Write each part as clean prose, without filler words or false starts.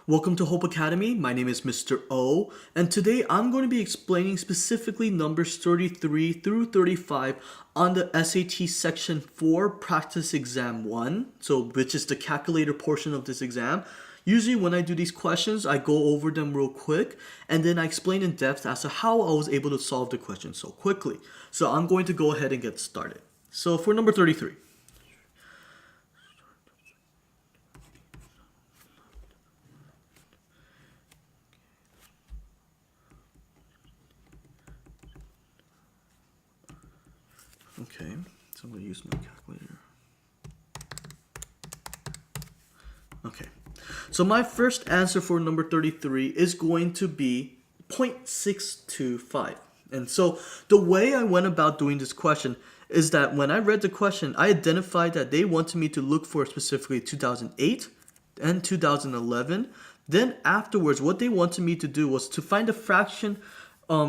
Welcome to Hope Academy. My name is Mr. O, and today I'm going to be explaining specifically numbers 33 through 35 on the SAT Section 4 Practice Exam 1, which is the calculator portion of this exam. Usually when I do these questions, I go over them real quick, and then I explain in depth as to how I was able to solve the question so quickly. So I'm going to go ahead and get started. So for number 33. Okay, so I'm going to use my calculator. Okay, so my first answer for number 33 is going to be 0.625. And so the way I went about doing this question is that when I read the question, I identified that they wanted me to look for specifically 2008 and 2011. Then afterwards, what they wanted me to do was to find a fraction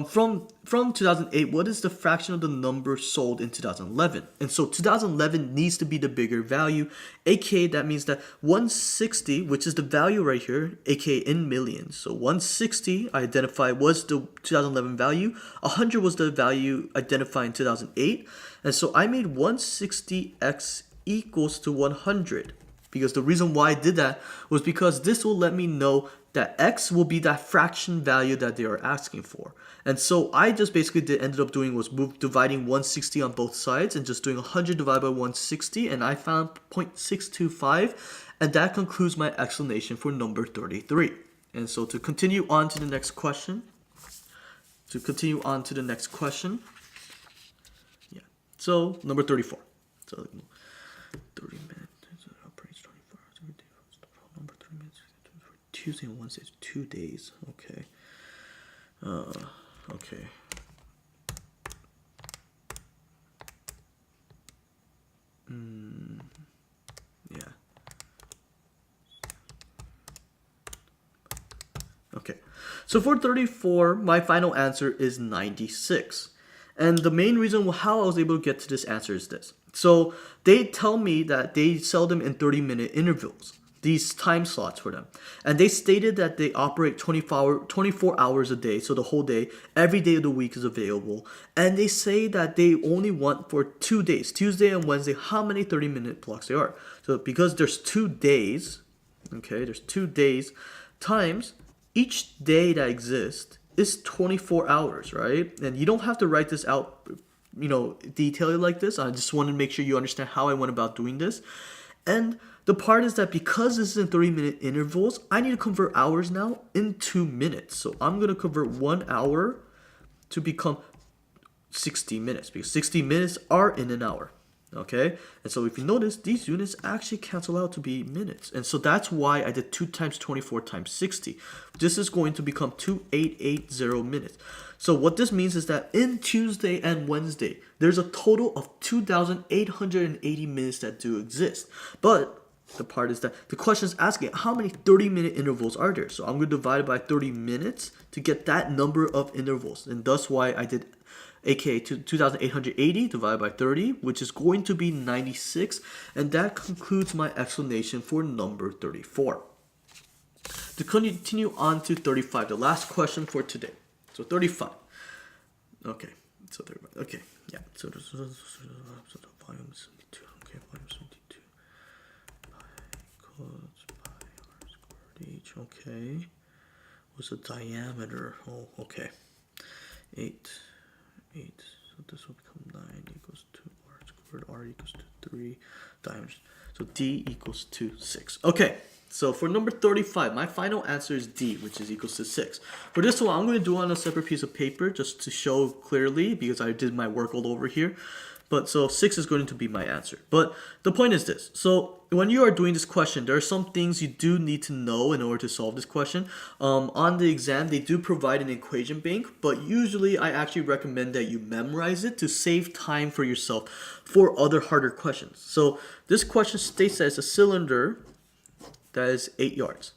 from 2008, what is the fraction of the number sold in 2011? And so 2011 needs to be the bigger value, aka that means that 160, which is the value right here, aka in millions. So 160 I identified was the 2011 value, 100 was the value identified in 2008, and so I made 160x equals to 100. Because the reason why I did that was because this will let me know that x will be that fraction value that they are asking for. And so I just basically ended up doing was dividing 160 on both sides and just doing 100 divided by 160, and I found 0.625, and that concludes my explanation for number 33. And so to continue on to the next question, yeah. So number 34. So 30 minutes. Tuesday and Wednesday, 2 days. Okay. Okay. Yeah. Okay. So for 34, my final answer is 96. And the main reason how I was able to get to this answer is this. So they tell me that they sell them in 30-minute intervals, these time slots for them. And they stated that they operate 24 hours a day, so the whole day, every day of the week is available. And they say that they only want for 2 days, Tuesday and Wednesday, how many 30-minute blocks there are. So because there's 2 days, okay, there's 2 days times each day that exists is 24 hours, right? And you don't have to write this out, detail it like this. I just want to make sure you understand how I went about doing this. And the part is that because this is in 30-minute intervals, I need to convert hours now into minutes. So I'm going to convert 1 hour to become 60 minutes because 60 minutes are in an hour. Okay? And so if you notice, these units actually cancel out to be minutes. And so that's why I did 2 times 24 times 60. This is going to become 2880 minutes. So what this means is that in Tuesday and Wednesday, there's a total of 2,880 minutes that do exist. But the part is that the question is asking how many 30-minute intervals are there. So I'm going to divide it by 30 minutes to get that number of intervals. And that's why I did aka 2,880 divided by 30, which is going to be 96. And that concludes my explanation for number 34. To continue on to 35, the last question for today. So 35. Okay. So 35. Okay. Yeah. So the volume is 72. Okay. Volume 72. By r squared h. Okay. What's the diameter? Oh, okay. 8. So this will become 9 equals 2 r squared. R equals to 3 diameter. So d equals to 6. Okay. So for number 35, my final answer is D, which is equals to 6. For this one, I'm going to do it on a separate piece of paper just to show clearly because I did my work all over here. But so 6 is going to be my answer. But the point is this. So when you are doing this question, there are some things you do need to know in order to solve this question. On the exam, they do provide an equation bank, but usually I actually recommend that you memorize it to save time for yourself for other harder questions. So this question states that it's a cylinder that is 8 yards.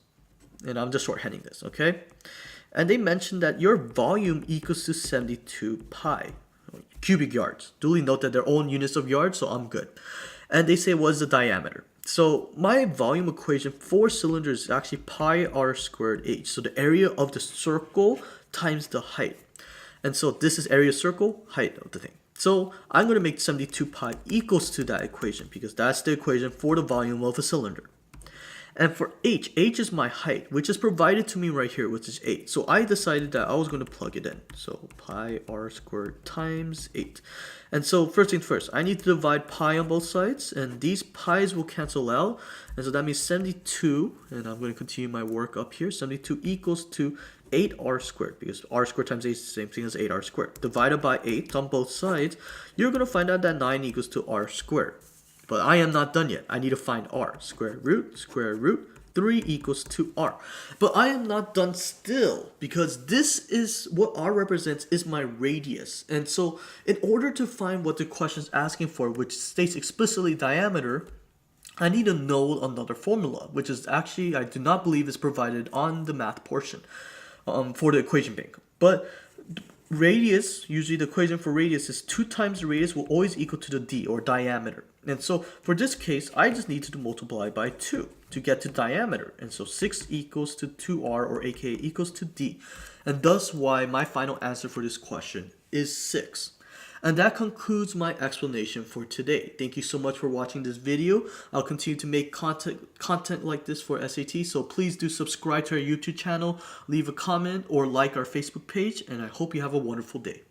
And I'm just shorthanding this, okay? And they mentioned that your volume equals to 72 pi cubic yards. Duly note that they're own units of yards, so I'm good. And they say, what is the diameter? So my volume equation for cylinders is actually pi r squared h. So the area of the circle times the height. And so this is area of circle, height of the thing. So I'm going to make 72 pi equals to that equation because that's the equation for the volume of a cylinder. And for h is my height, which is provided to me right here, which is 8. So I decided that I was going to plug it in. So pi r squared times 8. And so first things first, I need to divide pi on both sides, and these pi's will cancel out. And so that means 72, and I'm going to continue my work up here. 72 equals to 8r squared, because r squared times 8 is the same thing as 8r squared. Divided by 8 on both sides, you're going to find out that 9 equals to r squared. But I am not done yet. I need to find r. Square root, 3 equals to r. But I am not done still, because this is what r represents is my radius. And so in order to find what the question is asking for, which states explicitly diameter, I need to know another formula, which is actually, I do not believe is provided on the math portion for the equation bank. But radius, usually the equation for radius is 2 times the radius will always equal to the d, or diameter. And so for this case, I just need to multiply by 2 to get to diameter. And so 6 equals to 2r, or aka equals to d. And thus why my final answer for this question is 6. And that concludes my explanation for today. Thank you so much for watching this video. I'll continue to make content like this for SAT, so please do subscribe to our YouTube channel, leave a comment, or like our Facebook page, and I hope you have a wonderful day.